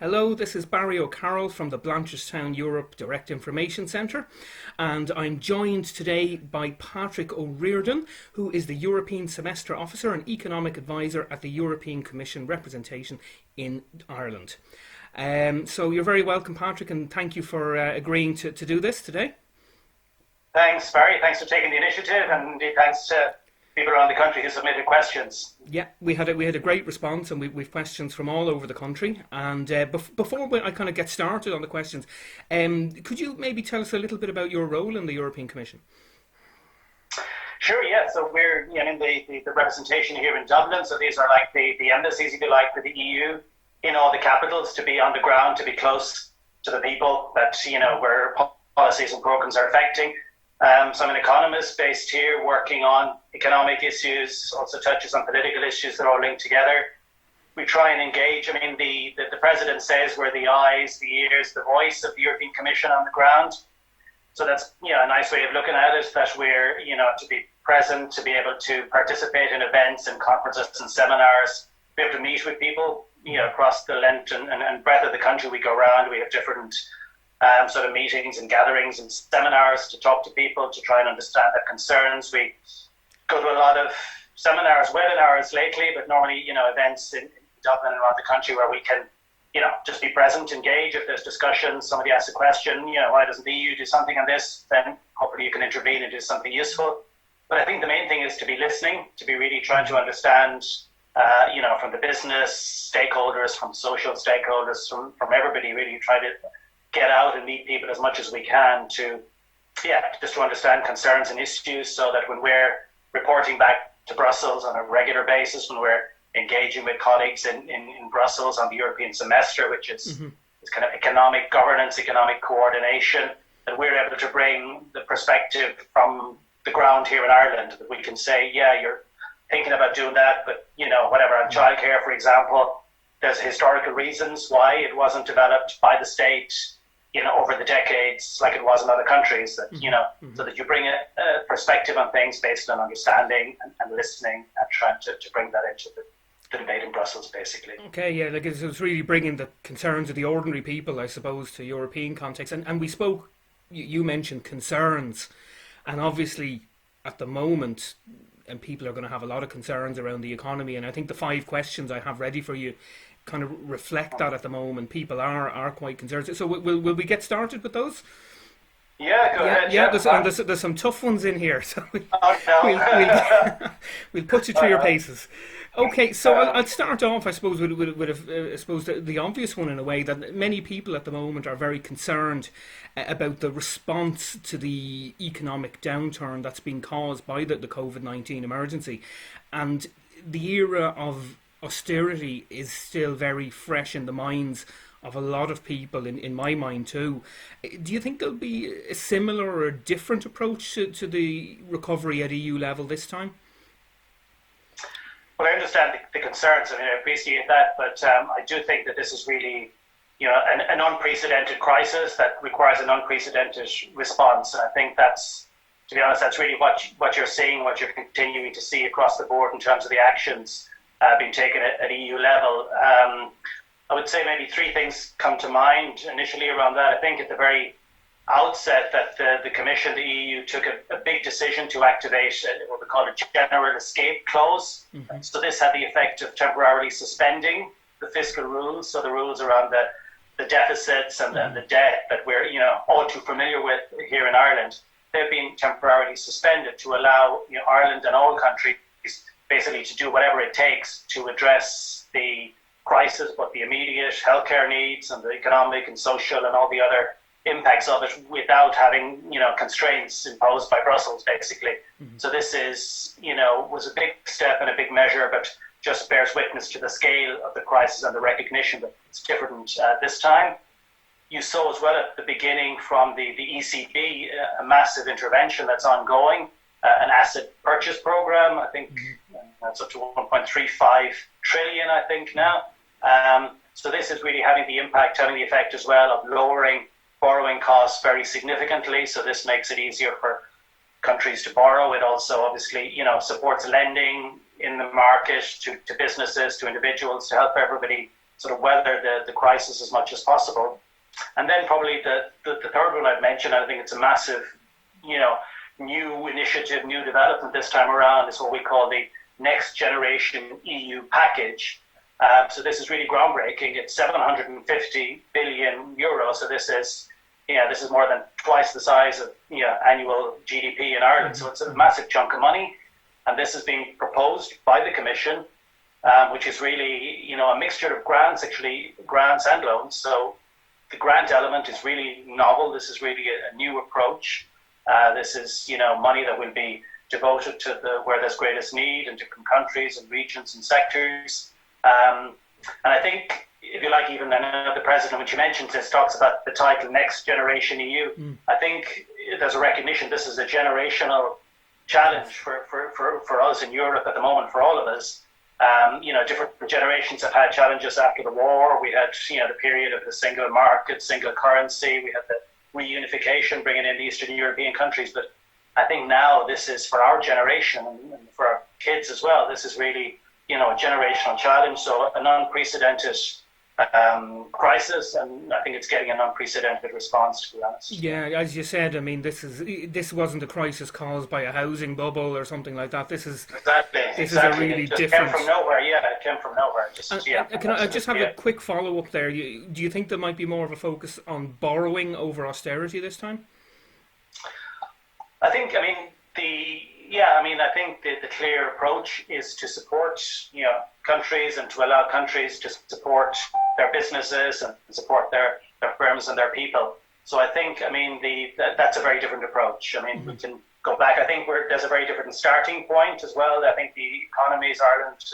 Hello, this is Barry O'Carroll from the Blanchardstown Europe Direct Information Centre, and I'm joined today by Patrick O'Riordan, who is the European Semester Officer and Economic Advisor at the European Commission representation in Ireland. So you're very welcome, Patrick, and thank you for agreeing to do this today. Thanks, Barry. Thanks for taking the initiative, and indeed thanks to people around the country who submitted questions. Yeah, we had a great response, and we've questions from all over the country. And before I kind of get started on the questions, could you maybe tell us a little bit about your role in the European Commission? Sure, yeah. So we're in the representation here in Dublin. So these are like the embassies, if you like, for the EU in all the capitals, to be on the ground, to be close to the people that, where policies and programs are affecting. So I'm an economist based here working on economic issues, also touches on political issues that are all linked together. We try and engage. I mean, the president says we're the eyes, the ears, the voice of the European Commission on the ground. So that's a nice way of looking at it, that we're, to be present, to be able to participate in events and conferences and seminars, be able to meet with people, across the length and breadth of the country. We go around, we have different sort of meetings and gatherings and seminars to talk to people, to try and understand their concerns. We go to a lot of seminars, webinars lately, but normally, events in Dublin and around the country where we can, just be present, engage. If there's discussions, somebody asks a question, why doesn't the EU do something on this? Then hopefully you can intervene and do something useful. But I think the main thing is to be listening, to be really trying to understand, from the business stakeholders, from social stakeholders, from everybody, really try to get out and meet people as much as we can just to understand concerns and issues, so that when we're reporting back to Brussels on a regular basis, when we're engaging with colleagues in Brussels on the European semester, which is kind of economic governance, economic coordination, that we're able to bring the perspective from the ground here in Ireland, that we can say, you're thinking about doing that, but whatever, on childcare, for example, there's historical reasons why it wasn't developed by the state over the decades like it was in other countries, that, so that you bring a perspective on things based on understanding and listening, and trying to bring that into the debate in Brussels, basically. Okay, yeah, like it's really bringing the concerns of the ordinary people, I suppose, to European context. And we spoke, you mentioned concerns, and obviously at the moment, and people are going to have a lot of concerns around the economy, and I think the 5 questions I have ready for you kind of reflect that at the moment. People are quite concerned. So will we get started with those? Yeah, go ahead. Yeah, there's some tough ones in here, so we'll put you through your paces. Okay, so I'll start off, I suppose, with the obvious one, in a way, that many people at the moment are very concerned about the response to the economic downturn that's been caused by the COVID-19 emergency, and the era of austerity is still very fresh in the minds of a lot of people, in my mind too. Do you think there'll be a similar or a different approach to the recovery at EU level this time? Well, I understand the concerns. I mean, I appreciate that, but I do think that this is really, an unprecedented crisis that requires an unprecedented response. And I think that's, to be honest, that's really what you're seeing, what you're continuing to see across the board in terms of the actions being taken at EU level. I would say maybe 3 things come to mind initially around that. I think at the very outset that the Commission, the EU, took a big decision to activate what we call a general escape clause. So this had the effect of temporarily suspending the fiscal rules, so the rules around the deficits and the debt that we're all too familiar with here in Ireland. They've been temporarily suspended to allow Ireland and all countries basically to do whatever it takes to address the crisis, but the immediate healthcare needs and the economic and social and all the other impacts of it, without having constraints imposed by Brussels, basically. So this is was a big step and a big measure, but just bears witness to the scale of the crisis and the recognition that it's different this time. You saw as well at the beginning from the ECB a massive intervention that's ongoing, an asset purchase program. I think that's up to 1.35 trillion, I think, now. So this is really having the effect as well of lowering borrowing costs very significantly. So this makes it easier for countries to borrow. It also obviously, supports lending in the market to businesses, to individuals, to help everybody sort of weather the crisis as much as possible. And then probably the third one I've mentioned, I think it's a massive, new initiative, new development this time around, is what we call the Next Generation EU package. So this is really groundbreaking. It's 750 billion euros. So this is more than twice the size of annual GDP in Ireland. So it's a massive chunk of money, and this is being proposed by the Commission, which is really a mixture of grants and loans. So the grant element is really novel. This is really a new approach. This is money that will be devoted to where there's greatest need in different countries and regions and sectors. And I think, if you like, even the president, when she mentions this, talks about the title Next Generation EU. I think there's a recognition this is a generational challenge for us in Europe at the moment, for all of us. Different generations have had challenges after the war. We had, the period of the single market, single currency. We had the reunification, bringing in the Eastern European countries. But I think now this is, for our generation and for our kids as well, this is really, a generational challenge. So an unprecedented crisis, and I think it's getting an unprecedented response, to be honest. Yeah, as you said, I mean, this wasn't a crisis caused by a housing bubble or something like that. This is a really different. It came from nowhere. Yeah, it came from nowhere. Can I just have a quick follow up there? Do you think there might be more of a focus on borrowing over austerity this time? I think the clear approach is to support countries, and to allow countries to support their businesses and support their firms and their people. So I think that's a very different approach. We can go back. I think there's a very different starting point as well. I think the economies, Ireland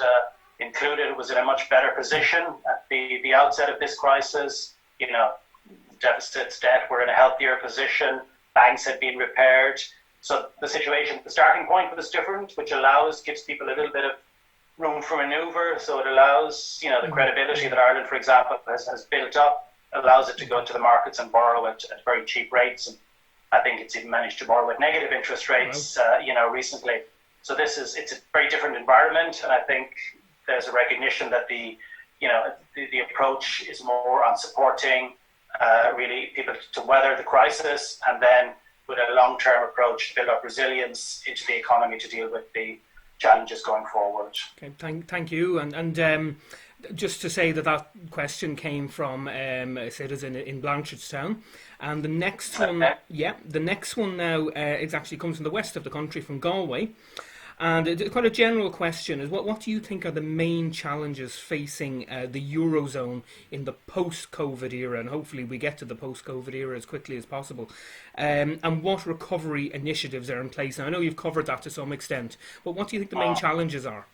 included, was in a much better position at the outset of this crisis. Deficits, debt were in a healthier position. Banks had been repaired. So the situation, the starting point was different, which gives people a little bit of room for maneuver. So it allows, the credibility that Ireland, for example, has built up, allows it to go to the markets and borrow at very cheap rates. And I think it's even managed to borrow at negative interest rates, recently. So it's a very different environment. And I think there's a recognition that the approach is more on supporting really people to weather the crisis, and then with a long-term approach to build up resilience into the economy to deal with the challenges going forward. Okay, thank you. And just to say that question came from a citizen in Blanchardstown, and the next one now actually comes from the west of the country, from Galway. And it's quite a general question: is what do you think are the main challenges facing the Eurozone in the post-COVID era? And hopefully we get to the post-COVID era as quickly as possible. And what recovery initiatives are in place? Now, I know you've covered that to some extent, but what do you think the main challenges are?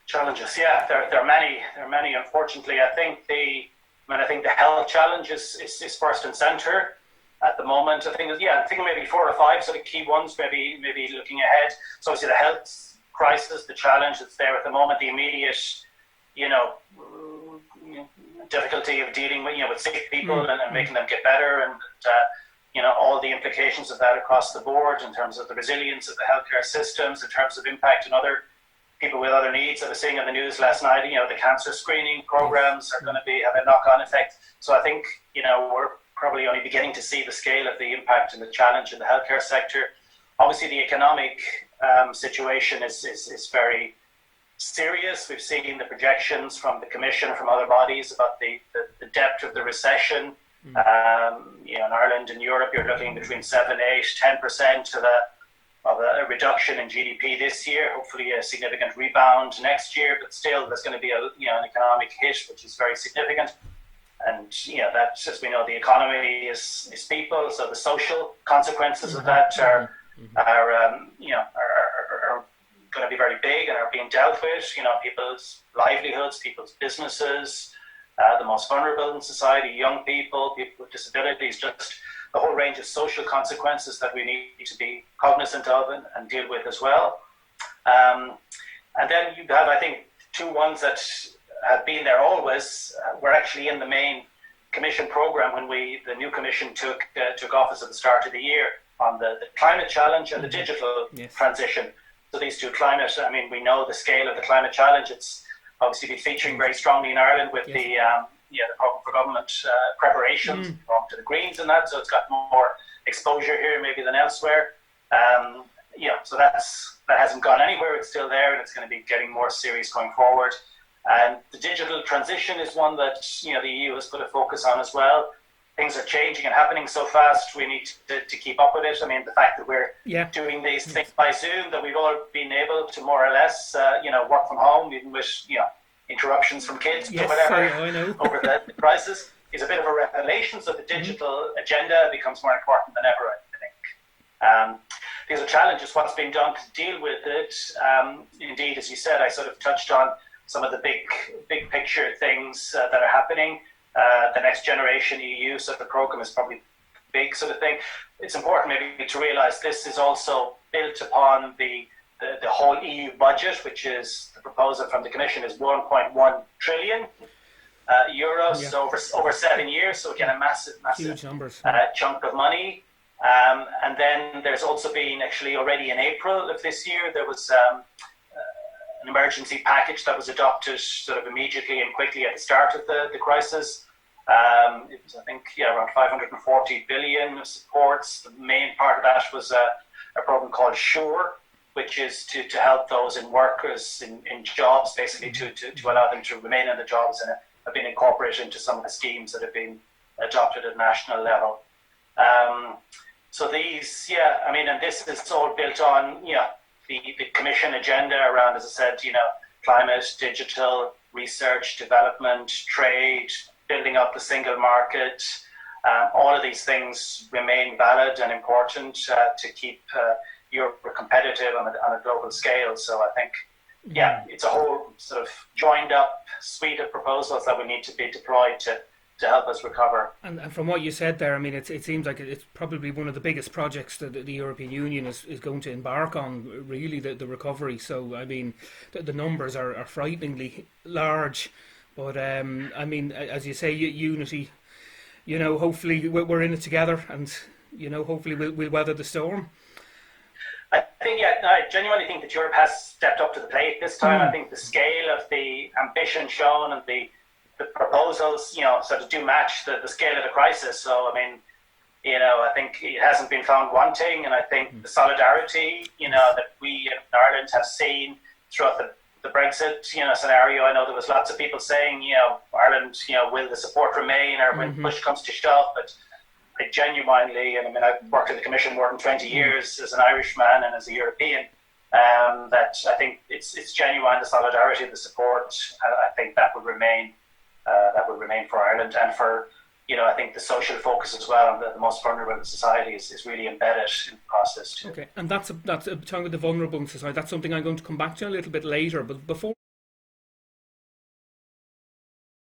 Challenges, yeah, there are many. There are many. Unfortunately, I think the health challenge is first and centre at the moment. I think maybe 4 or 5 sort of key ones, maybe looking ahead. So obviously the health crisis, the challenge that's there at the moment, the immediate, difficulty of dealing with sick people and making them get better, and all the implications of that across the board in terms of the resilience of the healthcare systems, in terms of impact on other people with other needs. I was seeing on the news last night, the cancer have a knock-on effect. So I think, we're probably only beginning to see the scale of the impact and the challenge in the healthcare sector. Obviously, the economic situation is very serious. We've seen the projections from the Commission and from other bodies about the depth of the recession. In Ireland and Europe, you're looking between 7, 8, 10% of a reduction in GDP this year. Hopefully, a significant rebound next year, but still, there's going to be an economic hit, which is very significant. And that's, as we know, the economy is people, so the social consequences of that are going to be very big and are being dealt with. People's livelihoods, people's businesses, the most vulnerable in society, young people, people with disabilities, just a whole range of social consequences that we need to be cognizant of and deal with as well. And then you have, I think, 2 ones that have been there always. Were actually in the main Commission programme when the new Commission took office at the start of the year, on the climate challenge and the digital transition. So these 2 we know the scale of the climate challenge. It's obviously be featuring very strongly in Ireland with Yes. the program for government preparations, belong to the Greens and that, so it's got more exposure here maybe than elsewhere. So that hasn't gone anywhere. It's still there, and it's going to be getting more serious going forward. And the digital transition is one that the EU has put a focus on as well. Things are changing and happening so fast. We need to keep up with it. I mean, the fact that we're doing these things by Zoom, that we've all been able to more or less, work from home, even with interruptions from kids or whatever I know. over the crisis, is a bit of a revelation. So the digital agenda becomes more important than ever, I think. These are challenges. What's being done to deal with it? Indeed, as you said, I sort of touched on some of the big picture things that are happening. The Next Generation EU sort of program is probably big sort of thing. It's important maybe to realise this is also built upon the whole EU budget, which is the proposal from the Commission is 1.1 trillion euros over 7 years. So again, a massive huge numbers. Chunk of money. And then there's also been actually already in April of this year, there was an emergency package that was adopted sort of immediately and quickly at the start of the crisis. It was, I think, around 540 billion of supports. The main part of that was a program called SURE, which is to help those in workers in jobs, basically to allow them to remain in the jobs, and have been incorporated into some of the schemes that have been adopted at national level. So these, and this is all built on, the Commission agenda around, as I said, climate, digital, research, development, trade, building up the single market. All of these things remain valid and important to keep Europe competitive on a global scale. So I think, it's a whole sort of joined up suite of proposals that will need to be deployed to help us recover. And from what you said there, I mean, it seems like it's probably one of the biggest projects that the European Union is going to embark on, really, the recovery. So, I mean, the numbers are frighteningly large. But, I mean, as you say, unity, hopefully we're in it together, and, hopefully we'll weather the storm. I think, I genuinely think that Europe has stepped up to the plate this time. I think the scale of the ambition shown and the proposals, sort of do match the scale of the crisis. So, I mean, I think it hasn't been found wanting, and I think the solidarity, that we in Ireland have seen throughout the Brexit, scenario. I know there was lots of people saying, Ireland, will the support remain, or when push comes to shove? But I genuinely, and I mean, I've worked in the Commission more than 20 years as an Irishman and as a European, that I think it's genuine, the solidarity, the support. I think that would remain. That would remain for Ireland, and for, I think the social focus as well on the most vulnerable in society is really embedded in the process too. Okay, and that's talking about the vulnerable in society. That's something I'm going to come back to a little bit later. But before